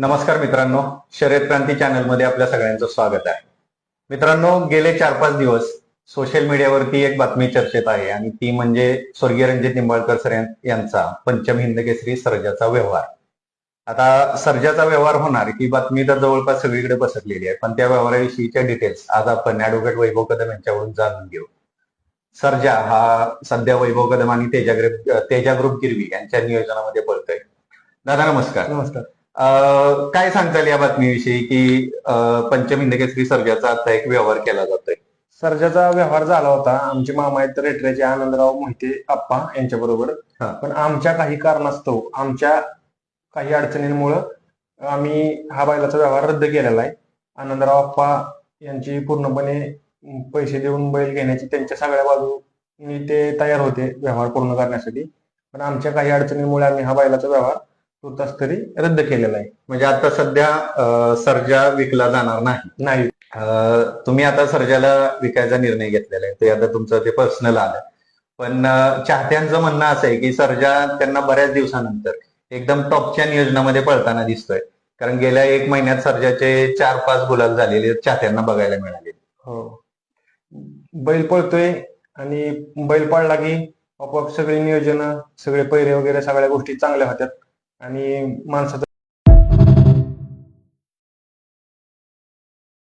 नमस्कार मित्रांनो, शर्यत क्रांती चॅनलमध्ये आपल्या सगळ्यांचं स्वागत आहे. मित्रांनो, गेले 4-5 दिवस सोशल मीडियावरती एक बातमी चर्चेत आहे आणि ती म्हणजे स्वर्गीय रणजित निंबाळकर सर यांचा पंचम हिंद केसरी सर्जाचा व्यवहार. आता सर्जाचा व्यवहार होणार ही बातमी तर जवळपास सगळीकडे पसरलेली आहे, पण त्या व्यवहाराविषयीच्या डिटेल्स आज आपण ऍडव्होकेट वैभव कदम यांच्याकडून जाणून घेऊ. सर्जा हा सध्या वैभव कदम आणि तेजा ग्रुप गिरवी यांच्या नियोजनामध्ये पळतोय. दादा नमस्कार. नमस्कार. काय सांगताल या बातमीविषयी की पंचम हिंद केसरी सर्जाचा आता एक व्यवहार केला जातोय? सर्जाचा व्यवहार झाला होता. आमचे मामा आहेत रेटऱ्याचे आनंदराव मोहिते आप्पा यांच्या बरोबर. हा. पण आमच्या काही कारणास्तव आमच्या काही अडचणींमुळं आम्ही हा बैलाचा व्यवहार रद्द केलेला आहे. आनंदराव आप्पा यांची पूर्णपणे पैसे देऊन बैल घेण्याची त्यांच्या सगळ्या बाजूनी ते तयार होते व्यवहार पूर्ण करण्यासाठी. पण आमच्या काही अडचणींमुळे आम्ही हा बैलाचा व्यवहार तुर्तास तरी रद्द केलेला आहे. म्हणजे आता सध्या सर्जा विकला जाणार नाही. तुम्ही आता सर्जाला विकायचा निर्णय घेतलेला आहे, ते आता तुमचं ते पर्सनल आलं. पण चाहत्यांचं म्हणणं असं आहे की सर्जा त्यांना बऱ्याच दिवसानंतर एकदम टॉपच्या नियोजनामध्ये पळताना दिसतोय. कारण गेल्या 1 महिन्यात सर्जाचे 4-5 गुलाल झालेले चाहत्यांना बघायला मिळाले. हो, बैल पळतोय आणि बैल पळला की आपोआप सगळे नियोजन, सगळे पैरे वगैरे सगळ्या गोष्टी चांगल्या होत्यात आणि माणसाचं